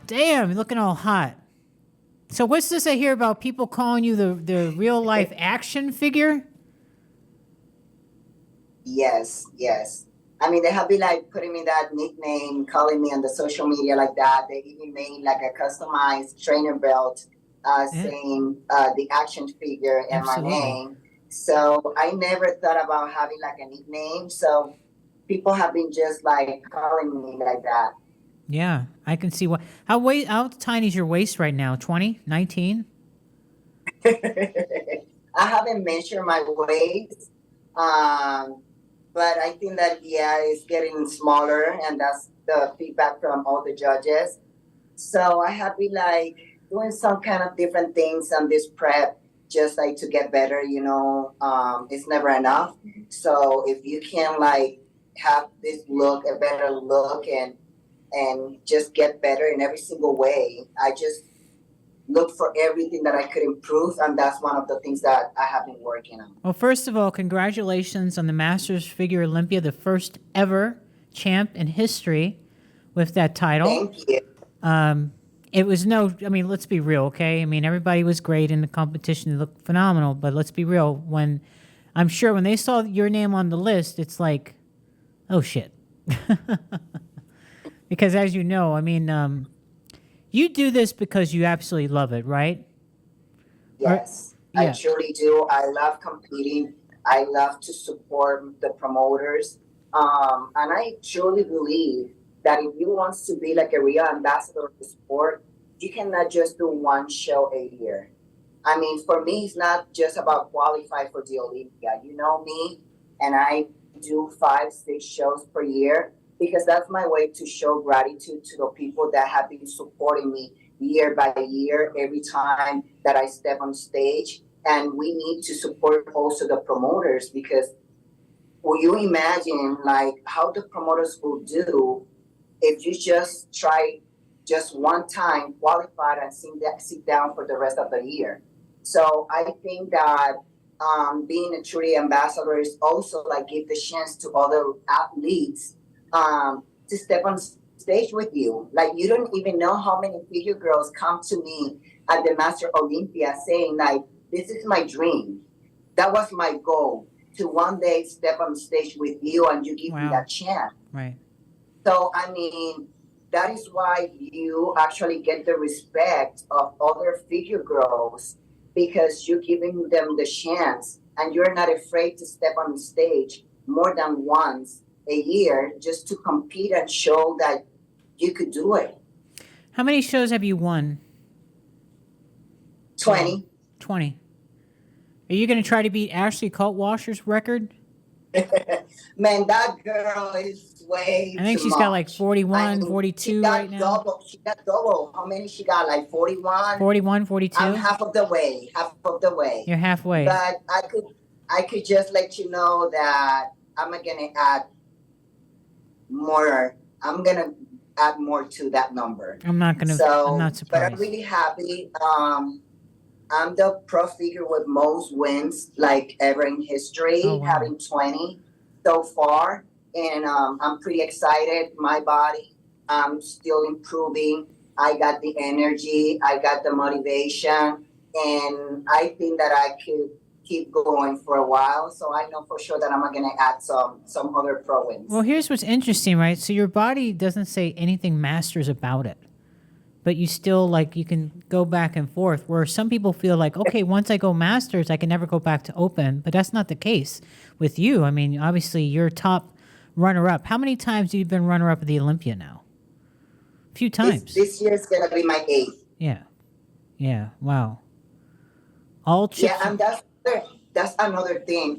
Damn, you're looking all hot. So what's this I hear about people calling you the real life action figure? Yes, yes. I mean, they have been like putting me that nickname, calling me on the social media like that. They even made like a customized trainer belt saying the action figure and my name. So I never thought about having like a nickname. So people have been just like calling me like that. Yeah, I can see what. How tiny is your waist right now? 20, 19? I haven't measured my waist, but I think that yeah, it's getting smaller, and that's the feedback from all the judges. So I have been like doing some kind of different things on this prep, just like to get better. It's never enough. So if you can like have this look, a better look, and just get better in every single way, I just look for everything that I could improve, and that's one of the things that I have been working on. Well, first of all, congratulations on the Masters Figure Olympia, the first ever champ in history with that title. Thank you. It was let's be real, okay? I mean, everybody was great in the competition. They looked phenomenal, but let's be real. I'm sure when they saw your name on the list, it's like, oh, shit. Because as you know, I mean, you do this because you absolutely love it, right? Yes, I truly do. I love competing. I love to support the promoters. And I truly believe that if you want to be like a real ambassador of the sport, you cannot just do one show a year. I mean, for me, it's not just about qualify for the Olympia. You know me, and I do 5-6 shows per year because that's my way to show gratitude to the people that have been supporting me year by year, every time that I step on stage. And we need to support also the promoters, because will you imagine like how the promoters will do if you just try just one time, qualified, and sit down for the rest of the year? So I think that being a truly ambassador is also like give the chance to other athletes to step on stage with you. Like you don't even know how many figure girls come to me at the Master Olympia saying like, this is my dream. That was my goal, to one day step on stage with you and you give me that chance. Right. So, I mean, that is why you actually get the respect of other figure girls, because you're giving them the chance and you're not afraid to step on the stage more than once a year just to compete and show that you could do it. How many shows have you won? 20. 20. Are you going to try to beat Ashley Kaltwasser's record? Man, that girl is way I think too she's much. got like 41, 42 right now. She got double. How many she got? Like 41? 41, 42? I'm half of the way. You're halfway. But I could just let you know that I'm going to add more. I'm going to add more to that number. I'm not surprised. But I'm really happy. I'm the pro figure with most wins like ever in history, having 20 so far. And I'm pretty excited. My body, I'm still improving. I got the energy. I got the motivation. And I think that I could keep going for a while. So I know for sure that I'm going to add some other pro wins. Well, here's what's interesting, right? So your body doesn't say anything Masters about it, but you still like, you can go back and forth, where some people feel like, okay, once I go Masters, I can never go back to Open, but that's not the case with you. I mean, obviously you're top runner-up. How many times have you been runner-up at the Olympia now? A few times. This year's going to be my 8th. Yeah. Yeah. Wow. All chips. Yeah, and that's another thing.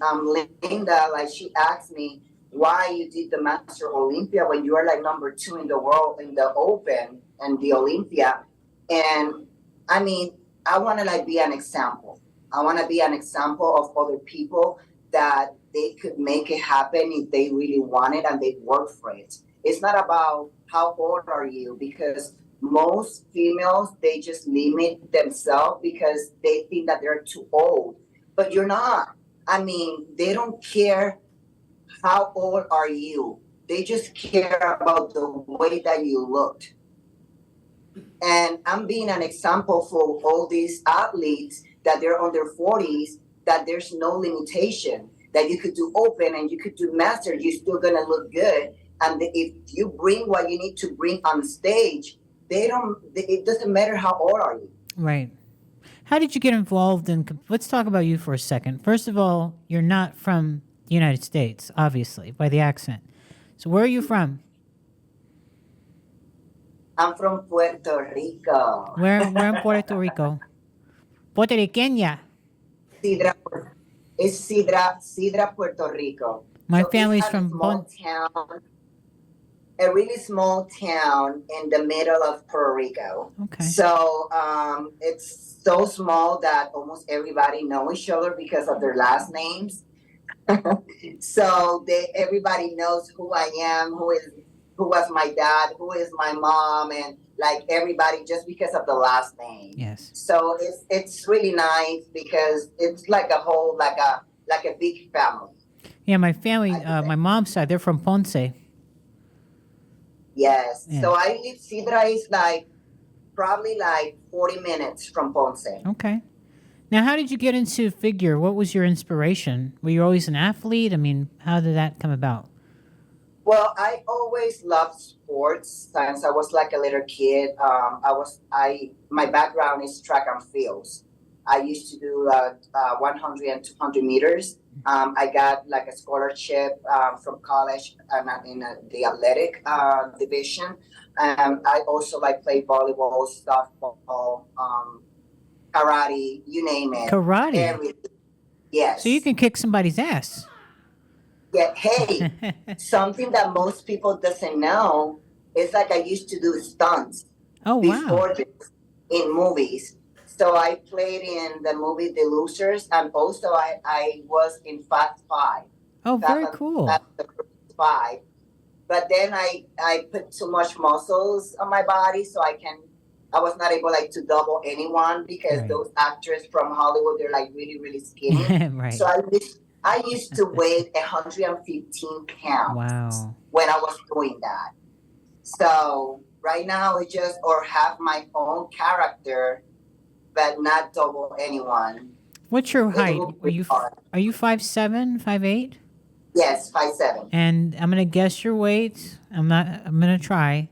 Linda, like she asked me why you did the Master Olympia when you are like number 2 in the world in the Open and the Olympia. And I mean, I want to like be an example. I want to be an example of other people that they could make it happen if they really want it and they work for it. It's not about how old are you, because most females, they just limit themselves because they think that they're too old. but you're not. I mean, they don't care how old are you. They just care about the way that you looked. And I'm being an example for all these athletes that they're on their 40s, that there's no limitation, that you could do open and you could do master, you're still gonna look good. And if you bring what you need to bring on stage, it doesn't matter how old are you. Right. How did you get involved in, let's talk about you for a second. First of all, you're not from the United States, obviously, by the accent. So where are you from? I'm from Puerto Rico. Where in Puerto Rico? Puerto Riqueña. Sidra, it's Sidra, Puerto Rico. My So family's it's a from small town, a really small town in the middle of Puerto Rico. Okay. So it's so small that almost everybody know each other because of their last names. So everybody knows who I am, who was my dad, who is my mom, and like everybody just because of the last name. Yes. So it's really nice because it's like a whole like a big family. Yeah, my family, my mom's side, they're from Ponce. Yes. Yeah. So I live Sidra is like probably like 40 minutes from Ponce. Okay. Now, how did you get into figure? What was your inspiration? Were you always an athlete? I mean, how did that come about? Well, I always loved sports since I was like a little kid. My background is track and fields. I used to do 100 and 200 meters. I got like a scholarship from college in the athletic division. I also like play volleyball, softball, karate, you name it. Karate? Everything. Yes. So you can kick somebody's ass. Yeah, hey, something that most people doesn't know is like I used to do stunts before this in movies. So I played in the movie The Losers, and also I was in Fast Five. Oh, very cool. Fast Five. But then I put too much muscles on my body, so I was not able like to double anyone because those actors from Hollywood, they're like really, really skinny. Right. So I used to weigh 115 pounds. Wow. When I was doing that. So right now it's just or have my own character, but not double anyone. What's your height? Are you 5'7", 5'8"? Yes, 5'7". And I'm gonna guess your weight. I'm gonna try.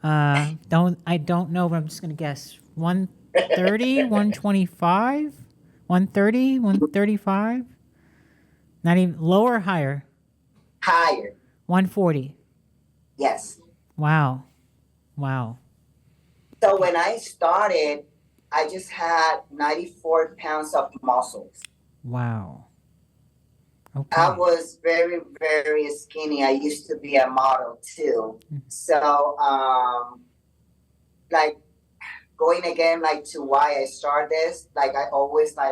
I don't know, but I'm just gonna guess 130, 125, 130, 135. Not even lower or higher? Higher. 140. Yes. Wow. So when I started, I just had 94 pounds of muscles. Wow. Okay. I was very, very skinny. I used to be a model too. So, like going again, like to why I started this, like I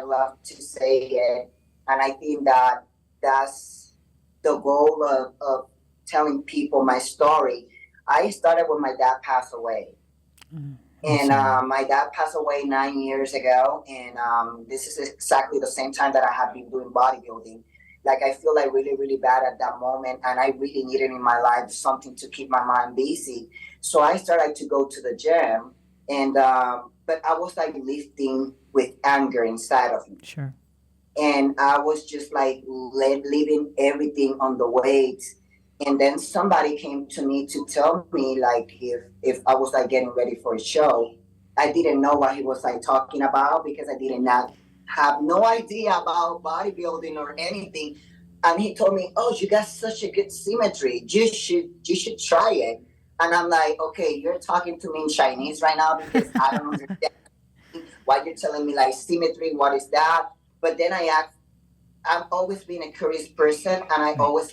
love to say it. And I think that that's the goal of telling people my story. I started when my dad passed away. And my dad passed away 9 years ago. And this is exactly the same time that I have been doing bodybuilding. Like I feel like really, really bad at that moment. And I really needed in my life something to keep my mind busy. So I started to go to the gym. And but I was like lifting with anger inside of me. Sure. And I was just like leaving everything on the weights. And then somebody came to me to tell me like if I was like getting ready for a show. I didn't know what he was like talking about because I did not have no idea about bodybuilding or anything. And he told me, "Oh, you got such a good symmetry. You should try it." And I'm like, "Okay, you're talking to me in Chinese right now because I don't understand why you're telling me like symmetry. What is that?" But then I've always been a curious person, and I always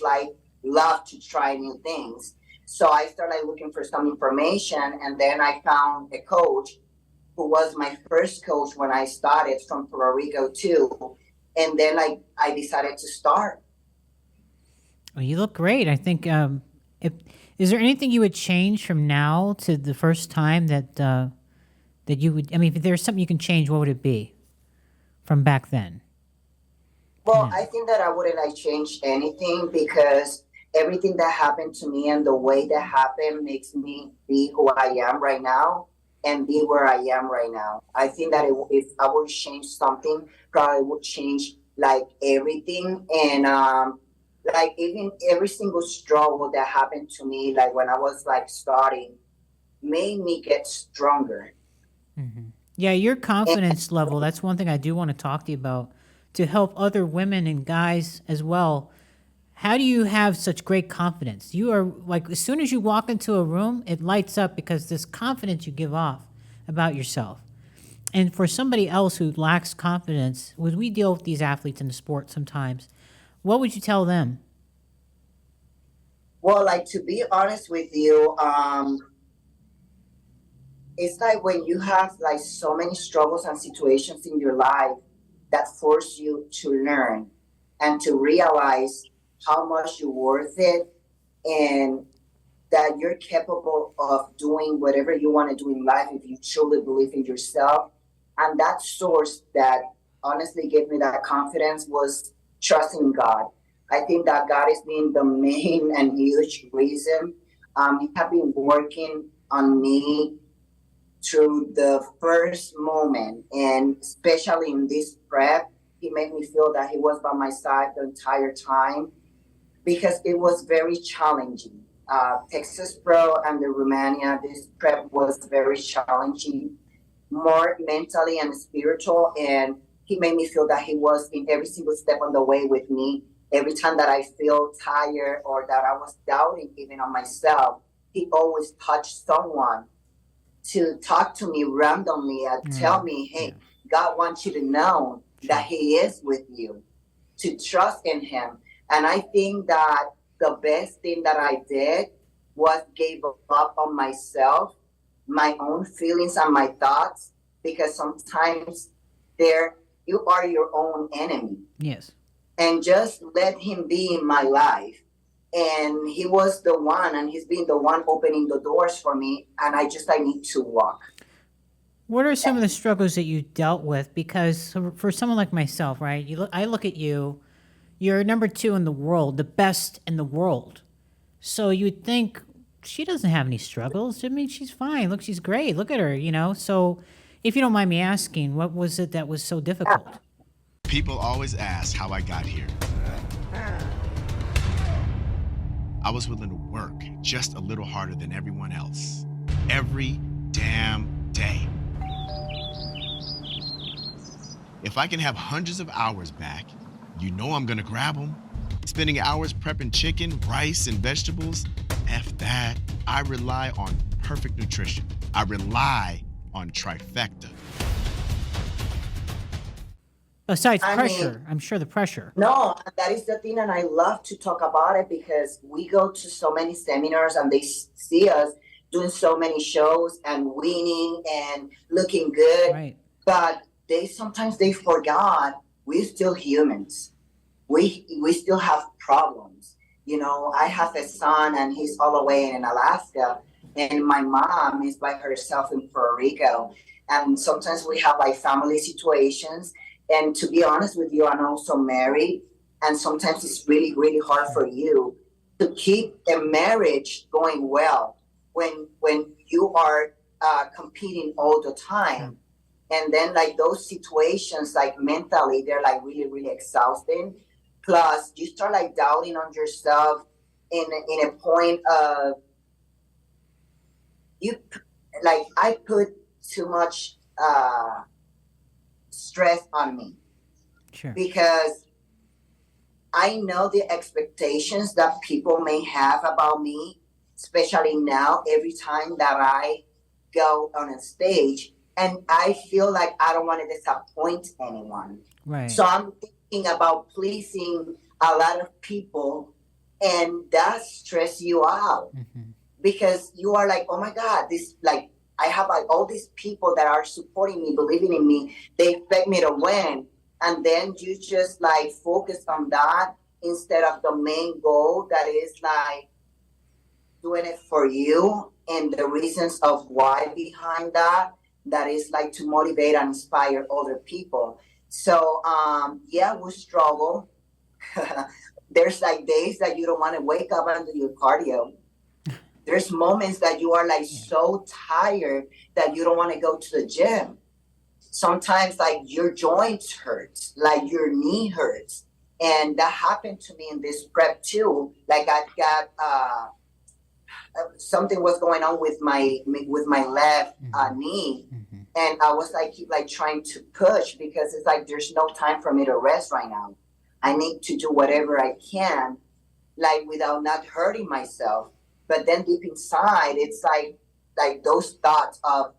love to try new things. So I started looking for some information, and then I found a coach who was my first coach when I started from Puerto Rico too. And then I decided to start. Well, you look great. I think, is there anything you would change from now to the first time that you would, I mean, if there's something you can change, what would it be from back then? Well, Yeah. I think that I wouldn't like change anything because everything that happened to me and the way that happened makes me be who I am right now and be where I am right now. I think that if I would change something, probably would change like everything and like even every single struggle that happened to me, like when I was like starting, made me get stronger. Yeah, your confidence level, that's one thing I do want to talk to you about to help other women and guys as well. How do you have such great confidence? You are like, as soon as you walk into a room, it lights up because this confidence you give off about yourself. And for somebody else who lacks confidence, when we deal with these athletes in the sport sometimes, what would you tell them? Well, like to be honest with you, it's like when you have like so many struggles and situations in your life that force you to learn and to realize how much you're worth it and that you're capable of doing whatever you want to do in life if you truly believe in yourself. And that source that honestly gave me that confidence was trusting in God. I think that God has been the main and huge reason. He have been working on me through the first moment, and especially in this prep, he made me feel that he was by my side the entire time because it was very challenging. Texas Pro and the Romania, this prep was very challenging, more mentally and spiritual. And he made me feel that he was in every single step on the way with me. Every time that I feel tired or that I was doubting even on myself, he always touched someone to talk to me randomly and tell me, Yeah, hey, God wants you to know that He is with you, to trust in Him. And I think that the best thing that I did was gave up on myself, my own feelings and my thoughts, because sometimes there you are your own enemy. yes. And just let Him be in my life. And He was the one, and He's been the one opening the doors for me. And I need to walk. What are some of the struggles that you dealt with? Because for someone like myself, right? I look at you. You're number two in the world, the best in the world. So you'd think she doesn't have any struggles. I mean, she's fine. Look, she's great. Look at her, you know? So if you don't mind me asking, what was it that was so difficult? People always ask how I got here. I was willing to work just a little harder than everyone else. Every damn day. If I can have hundreds of hours back, you know I'm gonna grab them. Spending hours prepping chicken, rice, and vegetables, F that. I rely on perfect nutrition. I rely on trifecta. Besides I pressure, mean, I'm sure the pressure. no, that is the thing, and I love to talk about it because we go to so many seminars and they see us doing so many shows and winning and looking good, Right. but they forgot we're still humans. We still have problems. You know, I have a son and he's all the way in Alaska, and my mom is by herself in Puerto Rico. And sometimes we have like family situations. And to be honest with you, I'm also married, and sometimes it's really, really hard for you to keep a marriage going well when you are competing all the time. And then like those situations, like mentally, they're like really, really exhausting. Plus, you start like doubting on yourself in a point of you like I put too much stress on me Sure. because I know the expectations that people may have about me, especially now, every time that I go on a stage. And I feel like I don't want to disappoint anyone. Right. So I'm thinking about pleasing a lot of people, and that stress you out because you are like, oh my God, this like I have like all these people that are supporting me, believing in me. They expect me to win. And then you just like focus on that instead of the main goal that is like doing it for you and the reasons of why behind that, that is like to motivate and inspire other people. So yeah, we struggle. There's like days that you don't want to wake up and do your cardio. There's moments that you are like so tired that you don't want to go to the gym. Sometimes like your joints hurt, like your knee hurts. And that happened to me in this prep too. Like I got something was going on with my left knee, and I was like keep like trying to push because it's like there's no time for me to rest right now. I need to do whatever I can, like without not hurting myself. But then deep inside, it's like those thoughts of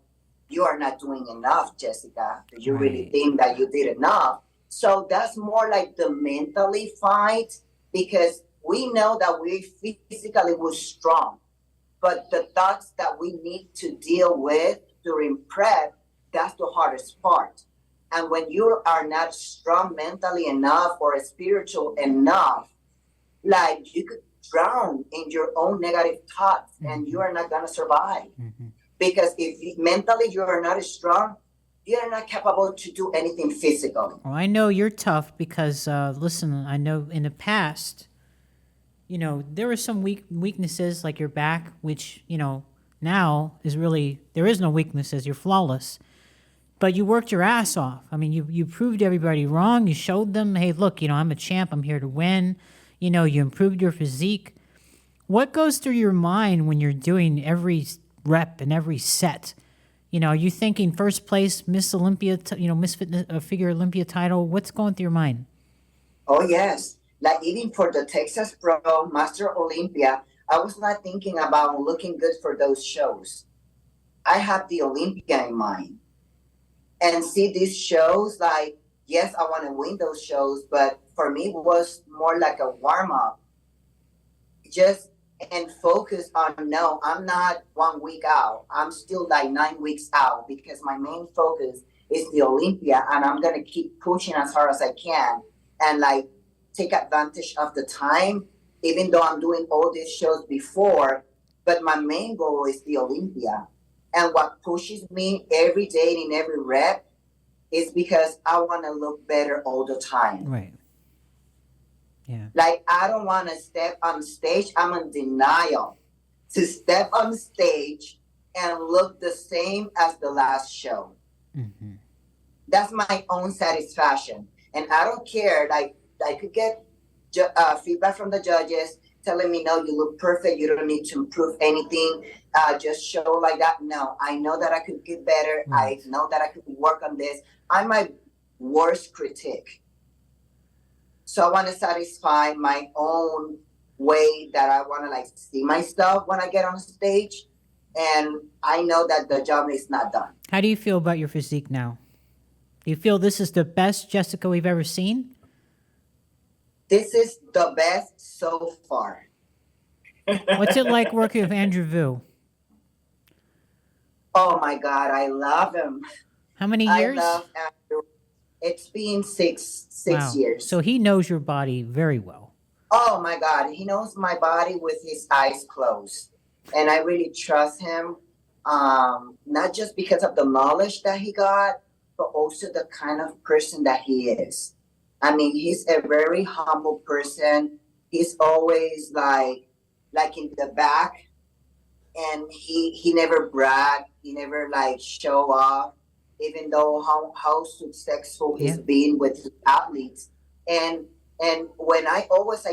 you are not doing enough, Jessica. Do you really think that you did enough? So that's more like the mentally fight because we know that we physically were strong, but the thoughts that we need to deal with during prep, that's the hardest part. And when you are not strong mentally enough or spiritual enough, like you could drown in your own negative thoughts and you are not going to survive. Because if mentally you are not strong, you are not capable to do anything physical. Well, I know you're tough because, listen, I know in the past, you know, there were some weaknesses like your back, which, you know, now is really, there is no weaknesses. You're flawless. But you worked your ass off. I mean, you proved everybody wrong. You showed them, hey, look, you know, I'm a champ. I'm here to win. You know, you improved your physique. What goes through your mind when you're doing every rep and every set? You know, are you thinking first place, Miss Olympia, you know, Miss Fitness, Figure Olympia title? What's going through your mind? Oh, yes. Like even for the Texas Pro, Master Olympia, I was not thinking about looking good for those shows. I have the Olympia in mind. And see these shows, like, yes, I want to win those shows, but for me, it was more like a warm up. Just and focus on, no, I'm not 1 week out. I'm still like 9 weeks out because my main focus is the Olympia and I'm going to keep pushing as hard as I can and like take advantage of the time, even though I'm doing all these shows before. But my main goal is the Olympia. And what pushes me every day in every rep is because I want to look better all the time. Right. Yeah. Like, I don't want to step on stage. I'm in denial to step on stage and look the same as the last show. That's my own satisfaction. And I don't care. Like, I could get feedback from the judges telling me, no, you look perfect. You don't need to improve anything. Just show like that. No, I know that I could get better. I know that I could work on this. I'm my worst critic. So I want to satisfy my own way that I want to like see myself when I get on stage. And I know that the job is not done. How do you feel about your physique now? Do you feel this is the best Jessica we've ever seen? This is the best so far. What's it like working with Andrew Vu? Oh my God, I love him. How many years? I love Andrew. It's been six Wow. years. So he knows your body very well. Oh my God, he knows my body with his eyes closed. And I really trust him, not just because of the knowledge that he got, but also the kind of person that he is. I mean, he's a very humble person. He's always like in the back, and he never brag. He never like show off, even though how successful he's been with his athletes. And when I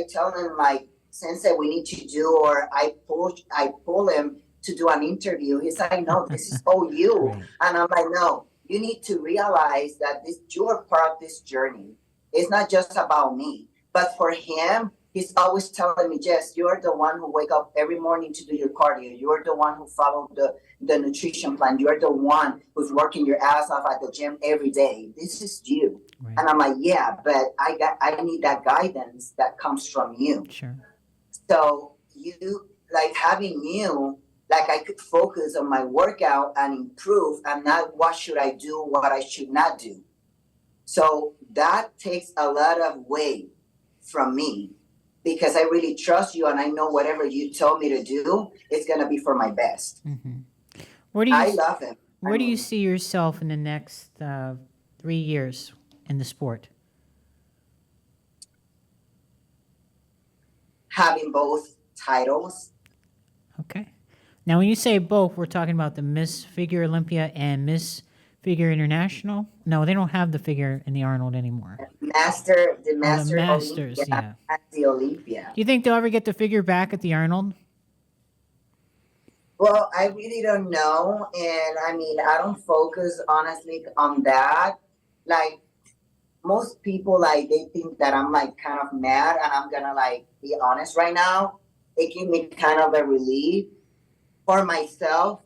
tell him like, Sensei, we need to do, or I pull him to do an interview. He's like, no, this is all you. Right. And I'm like, no, you need to realize that you're part of this journey. It's not just about me. But for him, he's always telling me, Jess, you're the one who wake up every morning to do your cardio. You're the one who follow the nutrition plan. You're the one who's working your ass off at the gym every day. This is you. Right. And I'm like, yeah, but I need that guidance that comes from you. Sure. So you, like having you, like I could focus on my workout and improve and not what should I do, what I should not do. So that takes a lot of weight from me because I really trust you and I know whatever you tell me to do, it's going to be for my best. I love him. Where do you see yourself in the next 3 years in the sport? Having both titles. Okay. Now, when you say both, we're talking about the Miss Figure Olympia and Miss Figure International. No, they don't have the figure in the Arnold anymore. The Oh, the Master Masters, Olympia yeah. and the Olympia. Do you think they'll ever get the figure back at the Arnold? Well, I really don't know. And I mean, I don't focus honestly on that. Like most people, like they think that I'm like kind of mad, and I'm gonna like be honest right now. It gives me kind of a relief for myself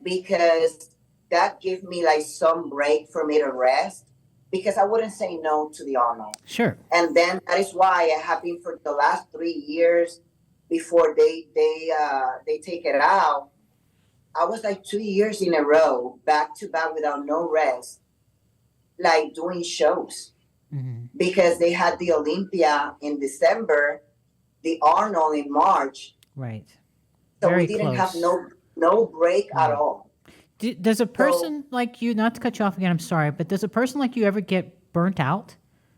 because that gives me like some break for me to rest because I wouldn't say no to the Arnold. Sure. And then that is why I have been for the last 3 years before they take it out. I was like 2 years in a row, back to back without no rest, like doing shows because they had the Olympia in December, the Arnold in March. Right. So Very we didn't close. have no break at all. Does a person like you, not to cut you off again, I'm sorry, but does a person like you ever get burnt out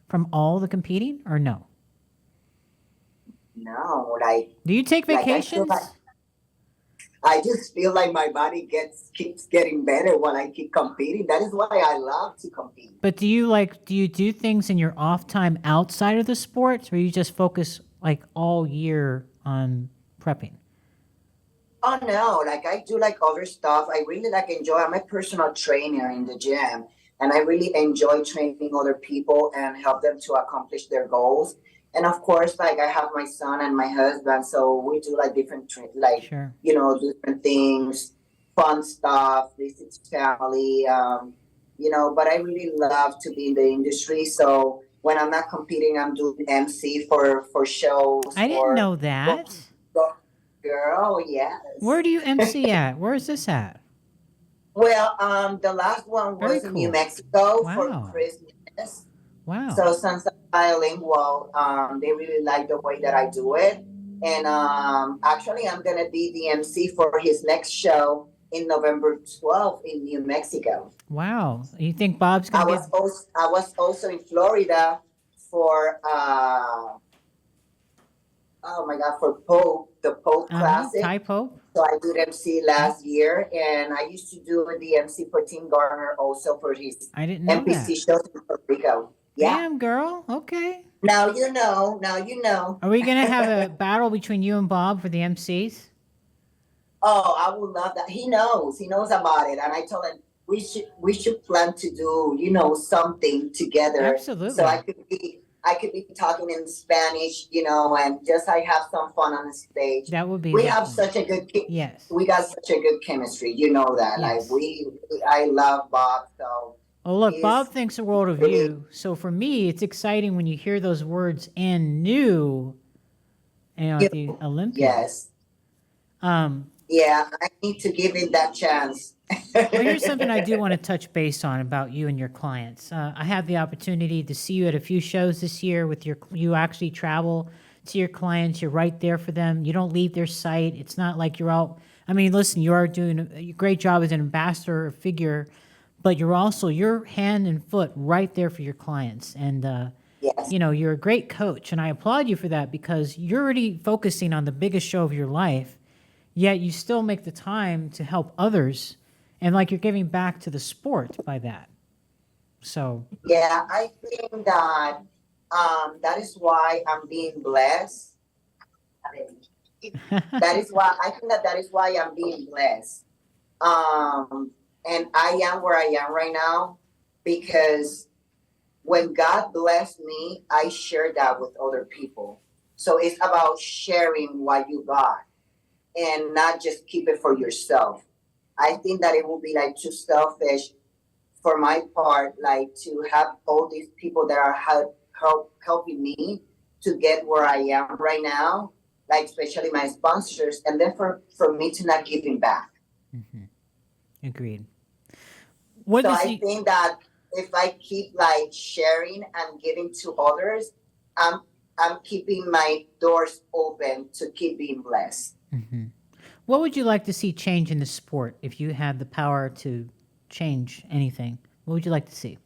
from all the competing or no? No, like. Do you take vacations? I just feel like my body keeps getting better when I keep competing. That is why I love to compete. But do you do things in your off time outside of the sports, or you just focus like all year on prepping? Oh no, like I do like other stuff. I really like enjoy. I'm a personal trainer in the gym, and I really enjoy training other people and help them to accomplish their goals. And of course, like I have my son and my husband, so we do like different Sure. different things, fun stuff, visit family, but I really love to be in the industry. So when I'm not competing, I'm doing MC for shows. I didn't know that. Girl, yes. Where do you MC at? Where is this at? Well, the last one Very was in New cool. Mexico Wow. for Christmas. Wow. So since I'm bilingual, they really like the way that I do it. And actually, I'm going to be the MC for his next show in November 12th in New Mexico. Wow. You think Bob's I going to was also in Florida for, for the Pope Classic. Thai Pope? So I did MC last year, and I used to do the MC for Tim Garner also for his I didn't know NPC that. shows in Puerto Rico. Yeah. Damn, girl. Okay. Now you know. Now you know. Are we going to have a battle between you and Bob for the MCs? Oh, I would love that. He knows. He knows about it, and I told him we should plan to do something together. Absolutely. So I could be talking in Spanish, and just I have some fun on the stage. That would be. We have such a good. Yes. We got such a good chemistry. You know that. Yes. Like I love Bob. So. Oh, look, Bob thinks the world of you. So for me, it's exciting when you hear those words "and new," at the Olympics. Yes. Yeah, I need to give it that chance. Well, here's something I do want to touch base on about you and your clients. I had the opportunity to see you at a few shows this year with you actually travel to your clients. You're right there for them. You don't leave their site. It's not like you're out. I mean, listen, you are doing a great job as an ambassador figure, but you're also your hand and foot right there for your clients. And, yes. You're a great coach. And I applaud you for that because you're already focusing on the biggest show of your life, yet you still make the time to help others. And like you're giving back to the sport by that. So. Yeah, I think that that is why I'm being blessed. That is why I'm being blessed. And I am where I am right now because when God blessed me, I share that with other people. So it's about sharing what you got and not just keep it for yourself. I think that it would be like too selfish for my part, like to have all these people that are helping me to get where I am right now, like especially my sponsors, and then for me to not giving back. Mm-hmm. Agreed. I think that if I keep like sharing and giving to others, I'm keeping my doors open to keep being blessed. Mm-hmm. What would you like to see change in the sport if you had the power to change anything? What would you like to see?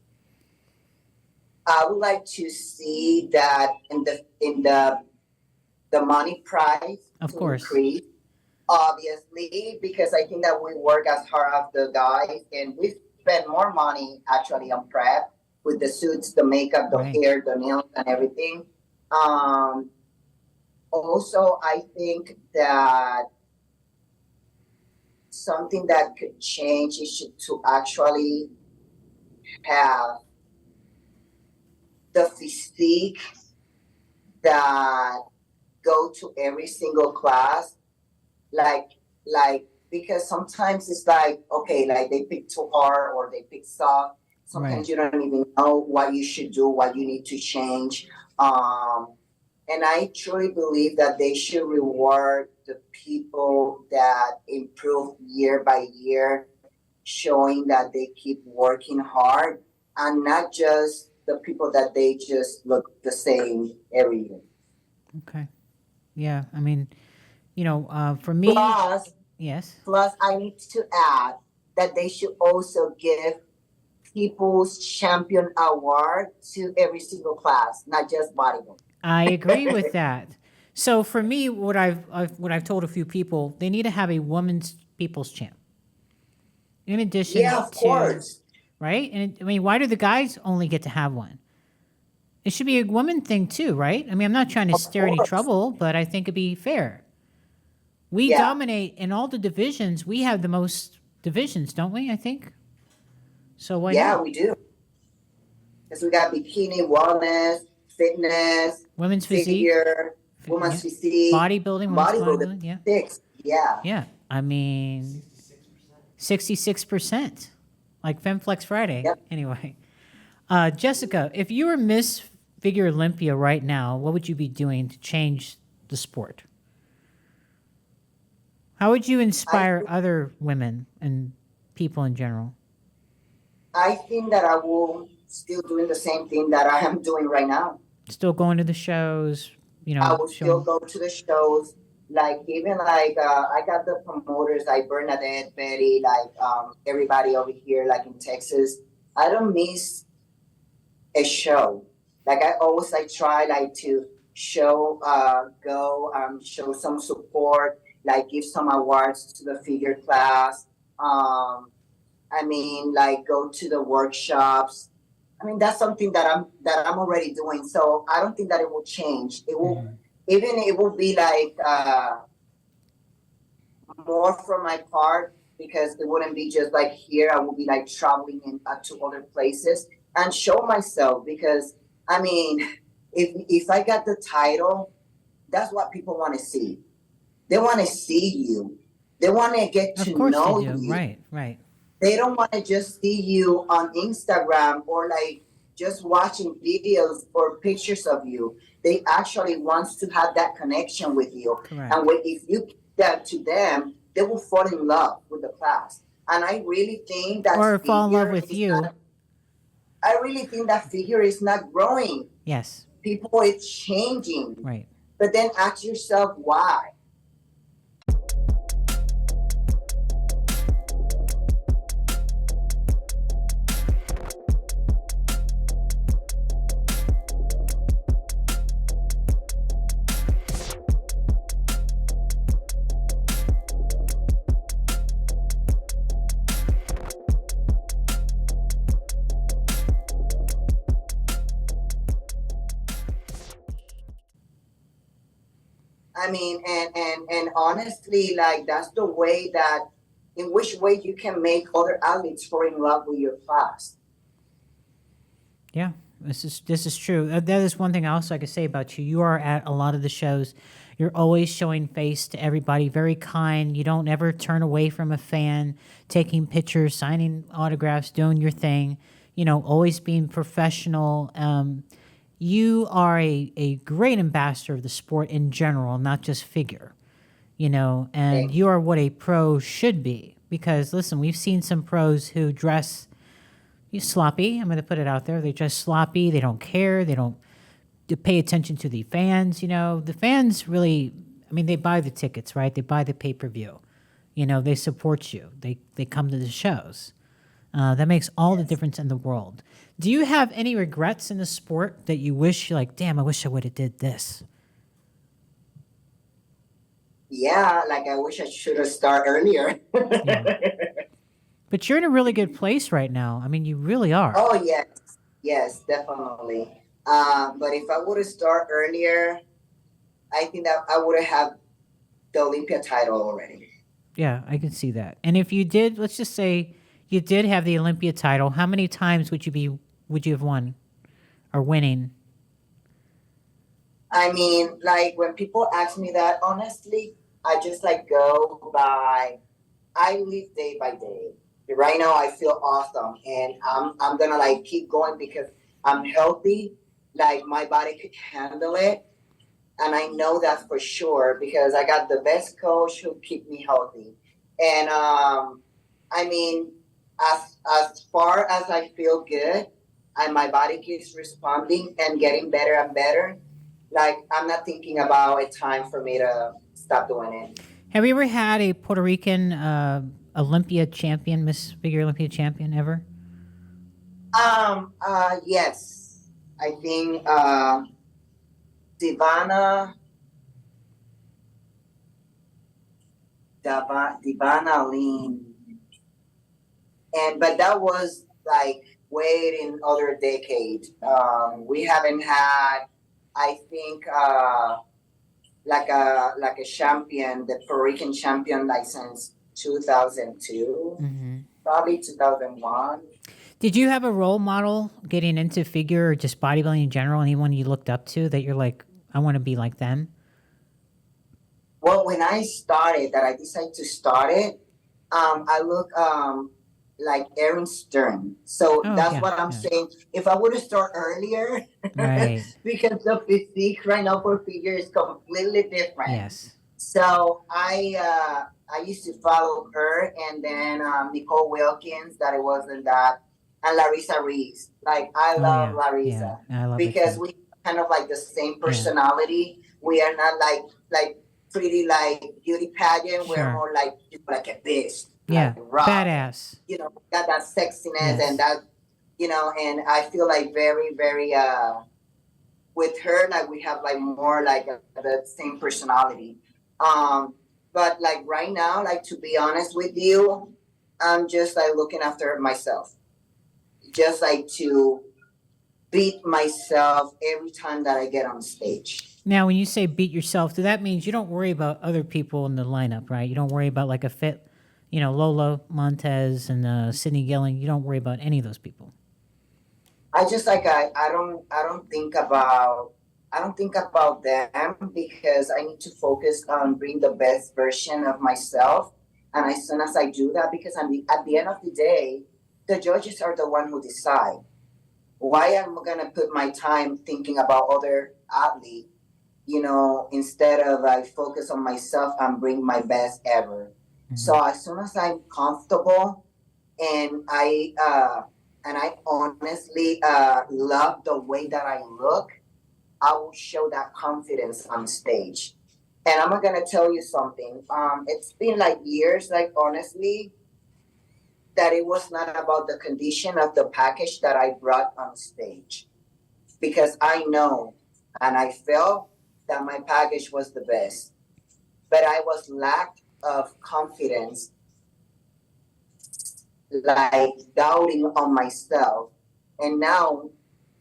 I would like to see that in the money price Of to course. increase, obviously, because I think that we work as hard as the guys, and we spend more money actually on prep with the suits, the makeup, the Right. hair, the nails, and everything. Um, Also, I think that something that could change is to actually have the physique that go to every single class, like because sometimes it's like, okay, like they pick too hard or they pick soft. Sometimes Right. you don't even know what you should do, what you need to change. And I truly believe that they should reward the people that improve year by year, showing that they keep working hard, and not just the people that they just look the same every year. Okay. Yeah. I mean, for me, Plus, yes. I need to add that they should also give People's Champion Award to every single class, not just bodybuilding. I agree with that. So for me, what I've told a few people, they need to have a women's people's champ in Yeah, addition of to, course. right? And I mean, why do the guys only get to have one? It should be a woman thing too, right? I mean, I'm not trying to Of stir any course. trouble, but I think it'd be fair. We Yeah. dominate in all the divisions. We have the most divisions, don't we? I think. So why Yeah, not? we do. Because we got bikini, wellness, fitness, Women's physique, figure, women's yeah. physique, Bodybuilding, women's bodybuilding. bodybuilding, yeah. Six. Yeah. Yeah. I mean, 66%, like FemFlex Friday. Yep. Anyway, Jessica, if you were Miss Figure Olympia right now, what would you be doing to change the sport? How would you inspire other women and people in general? I think that I will still doing the same thing that I am doing right now. Still going to the shows, I will still showing. go to the shows. Like even like I got the promoters like Bernadette, Betty, like everybody over here, like in Texas. I don't miss a show. Like I always like try like to show go show some support, like give some awards to the figure class. I mean, like go to the workshops. I mean, that's something that I'm already doing. So I don't think that it will change. It will even it will be like more from my part because it wouldn't be just like here. I will be like traveling in to other places and show myself because I mean, if I got the title, that's what people want to see. They want to see you. They want to get Of to course know they do. you. Right, right. They don't want to just see you on Instagram or like just watching videos or pictures of you. They actually wants to have that connection with you. Correct. And if you give that to them, they will fall in love with the class. And I really think that Or fall in love figure with is you. I really think that figure is not growing. Yes, People is changing. right. But then ask yourself why. I mean, and honestly, like that's the way that, in which way you can make other athletes fall in love with your class. Yeah, this is true. That is one thing else I could say about you. You are at a lot of the shows. You're always showing face to everybody, very kind. You don't ever turn away from a fan, taking pictures, signing autographs, doing your thing. Always being professional. You are a great ambassador of the sport in general, not just figure. And Okay. you are what a pro should be. Because listen, we've seen some pros who dress sloppy. I'm going to put it out there. They dress sloppy. They don't care. They don't pay attention to the fans. The fans really, I mean, they buy the tickets, right? They buy the pay-per-view. They support you. They come to the shows. That makes all the difference in the world. Do you have any regrets in the sport that you wish, like, damn, I wish I would have did this? Yeah, like I wish I should have started earlier. Yeah. But you're in a really good place right now. I mean, you really are. Oh yes, yes, definitely. But if I would have started earlier, I think that I would have the Olympia title already. Yeah, I can see that. And if you did, let's just say you did have the Olympia title, how many times would you have won or winning? I mean, like when people ask me that, honestly, I just like go by. I live day by day. Right now, I feel awesome, and I'm gonna like keep going because I'm healthy. Like my body could handle it, and I know that for sure because I got the best coach who keep me healthy. And I mean, as far as I feel good, and my body keeps responding and getting better and better, like I'm not thinking about a time for me to stop doing it. Have you ever had a Puerto Rican Olympia champion, Miss Figure Olympia champion ever? Yes, I think Divana Divana Lean, and but that was like way in other decade. We haven't had, I think, like a champion, the Puerto Rican champion, like since 2002, probably 2001. Did you have a role model getting into figure or just bodybuilding in general? Anyone you looked up to that you're like, I want to be like them? Well, when I started, that I decided to start it, I look like Aaron Stern. So that's what I'm saying. If I would have started earlier, right? Because the physique right now for figure is completely different. Yes. So I used to follow her, and then Nicole Wilkins. That it wasn't that, and Larissa Reyes. Like I love Larissa because we kind of like the same personality. We are not like pretty like beauty pageant. We're more like a bitch. Yeah, like rock, badass. You know, got that sexiness and that, you know, and I feel like very, very with her, like we have like more like the same personality. But like right now, like to be honest with you, I'm just like looking after myself. Just like to beat myself every time that I get on stage. Now, when you say beat yourself, so that means you don't worry about other people in the lineup, right? You don't worry about like a fit, you know, Lola Montez and Sydney Gilling. You don't worry about any of those people. I just like I don't think about them because I need to focus on bring the best version of myself. And as soon as I do that, because at the end of the day, the judges are the one who decide. Why am I gonna put my time thinking about other athletes? You know, instead of I focus on myself and bring my best ever. So as soon as I'm comfortable and I honestly love the way that I look, I will show that confidence on stage. And I'm gonna tell you something. It's been like years, like honestly, that it was not about the condition of the package that I brought on stage. Because I know and I felt that my package was the best. But I was lack of confidence, like doubting on myself. And now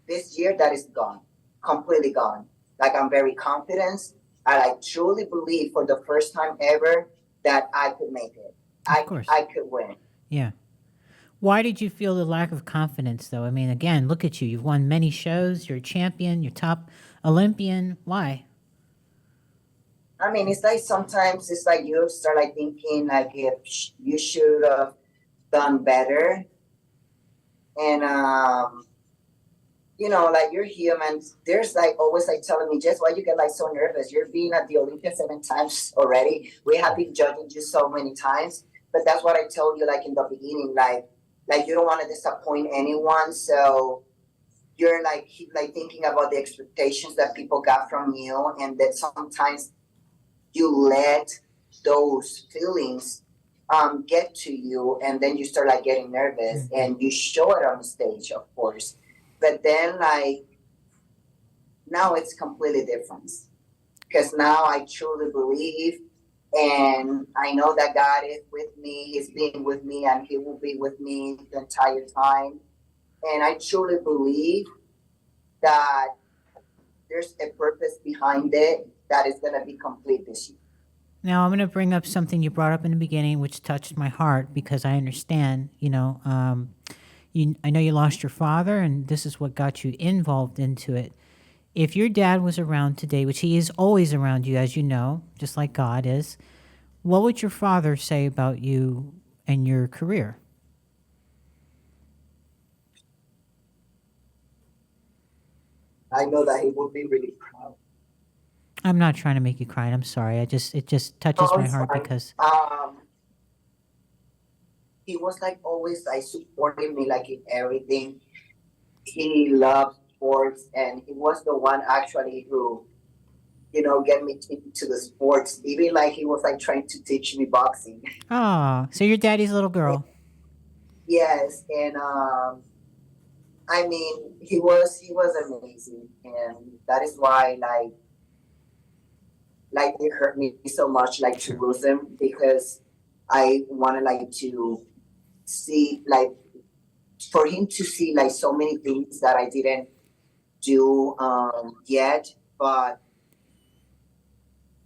this year that is gone, completely gone. Like I'm very confident and I truly believe for the first time ever that I could make it. I could win. Yeah. Why did you feel the lack of confidence though? I mean, again, look at you. You've won many shows, you're a champion, you're top Olympian. Why? I mean, it's like sometimes it's like you start like thinking like if you should have done better. And you know, like you're human. There's like always like telling me, Jess, why you get like so nervous? You're being at the Olympia 7 times already. We have been judging you so many times. But that's what I told you like in the beginning, like you don't want to disappoint anyone. So you're like keep like thinking about the expectations that people got from you, and that sometimes you let those feelings get to you, and then you start like getting nervous, and you show it on the stage, of course. But then like now it's completely different, because now I truly believe, and I know that God is with me. He's been with me, and He will be with me the entire time. And I truly believe that there's a purpose behind it that is going to be complete this year. Now, I'm going to bring up something you brought up in the beginning, which touched my heart because I understand, I know you lost your father, and this is what got you involved into it. If your dad was around today, which he is always around you, as you know, just like God is, what would your father say about you and your career? I know that He will be really proud. I'm not trying to make you cry. I'm sorry. It just touches my heart because he was like always like supporting me like in everything. He loved sports, and he was the one actually who, get me into the sports. Even like he was like trying to teach me boxing. oh, so your daddy's little girl. Yes, and I mean, he was amazing, and that is why like it hurt me so much like to lose him, because I wanted like to see like for him to see like so many things that I didn't do yet, but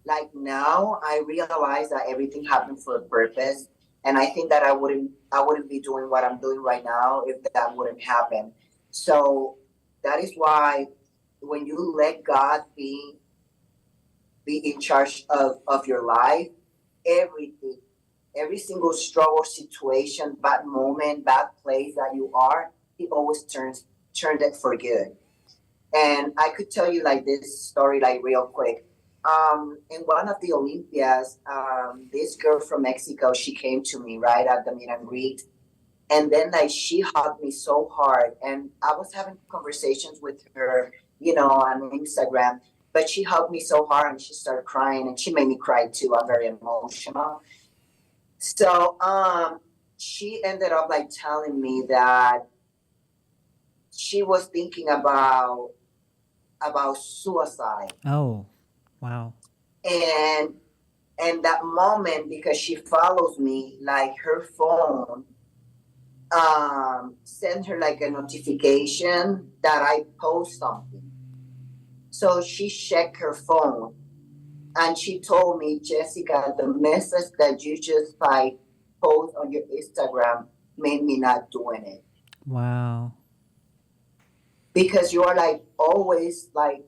like now I realize that everything happened for a purpose, and I think that I wouldn't be doing what I'm doing right now if that wouldn't happen. So that is why when you let God be in charge of your life, everything, every single struggle, situation, bad moment, bad place that you are, He always turns it for good. And I could tell you like this story like real quick. In one of the Olympias, this girl from Mexico, she came to me right at the meet and greet, and then like she hugged me so hard, and I was having conversations with her, on Instagram, but she hugged me so hard and she started crying, and she made me cry too. I'm very emotional. So she ended up like telling me that she was thinking about suicide. Oh, wow. And that moment, because she follows me, like her phone sent her like a notification that I post something. So she checked her phone, and she told me, Jessica, the message that you just like post on your Instagram made me not doing it. Wow. Because you are like always like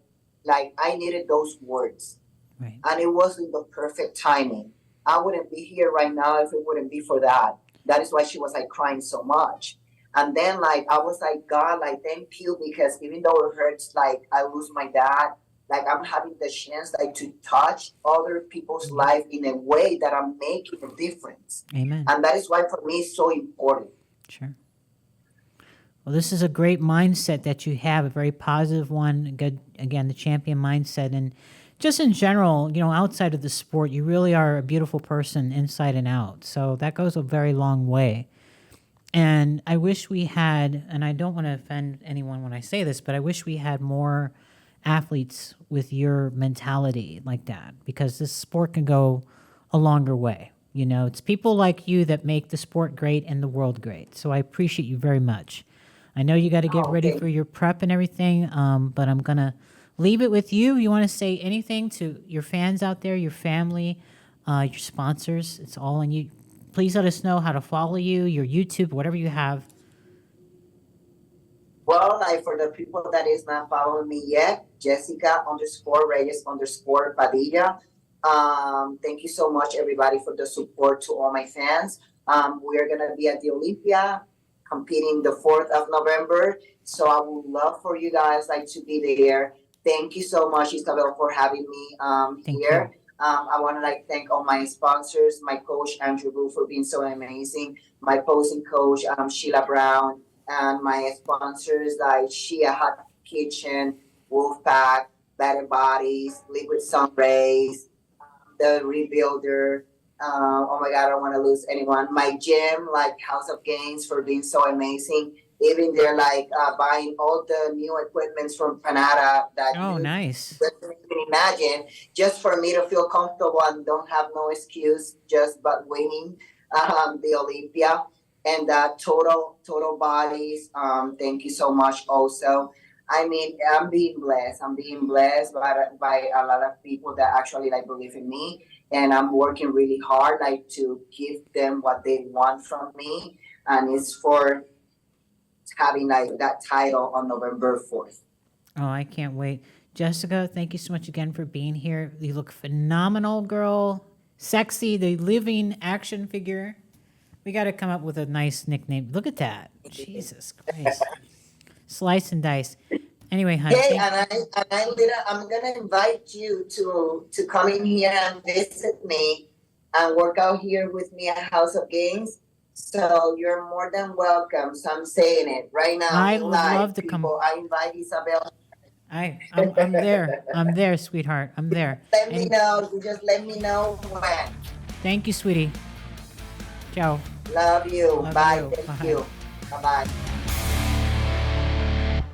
I needed those words. Right. And it wasn't the perfect timing. I wouldn't be here right now if it wouldn't be for that. That is why she was like crying so much. And then like I was like, God, like thank you, because even though it hurts, like I lose my dad, like I'm having the chance like to touch other people's life in a way that I'm making a difference. Amen. And that is why for me it's so important. Sure. Well, this is a great mindset that you have, a very positive one. Good, again, the champion mindset. And just in general, outside of the sport, you really are a beautiful person inside and out. So that goes a very long way. And I wish we had, and I don't want to offend anyone when I say this, but I wish we had more athletes with your mentality like that, because this sport can go a longer way. It's people like you that make the sport great and the world great. So I appreciate you very much. I know you got to get ready for your prep and everything, but I'm going to leave it with you. You want to say anything to your fans out there, your family, your sponsors? It's all on you. Please let us know how to follow you, your YouTube, whatever you have. Well, like for the people that is not following me yet, Jessica_Reyes_Padilla. Thank you so much, everybody, for the support to all my fans. We're going to be at the Olympia competing the 4th of November. So I would love for you guys like to be there. Thank you so much, Isabel, for having me here. I want to like thank all my sponsors, my coach, Andrew Boo, for being so amazing, my posing coach, Sheila Brown, and my sponsors like Shia Hot Kitchen, Wolfpack, Better Bodies, Liquid Sun Rays, The Rebuilder, Oh my God, I don't want to lose anyone. My gym, like House of Gains, for being so amazing. Even they're like buying all the new equipments from Panada that Oh, you nice. couldn't even imagine, just for me to feel comfortable and don't have no excuse, just but winning the Olympia and total bodies. Thank you so much. Also, I mean, I'm being blessed. I'm being blessed by a lot of people that actually like believe in me, and I'm working really hard like to give them what they want from me, and it's for having like that title on November 4th. Oh, I can't wait. Jessica, thank you so much again for being here. You look phenomenal, girl. Sexy, the living action figure. We got to come up with a nice nickname. Look at that. Jesus Christ. Slice and dice. Anyway, honey. Hey, I'm gonna invite you to come in here and visit me and work out here with me at House of Games. So you're more than welcome. So I'm saying it right now. I would love to people. I invite Isabel. I'm there. I'm there, sweetheart. I'm there. Let me know. You just let me know when. Thank you, sweetie. Ciao. Love you. Love Bye. you. Thank Bye. you. Bye bye.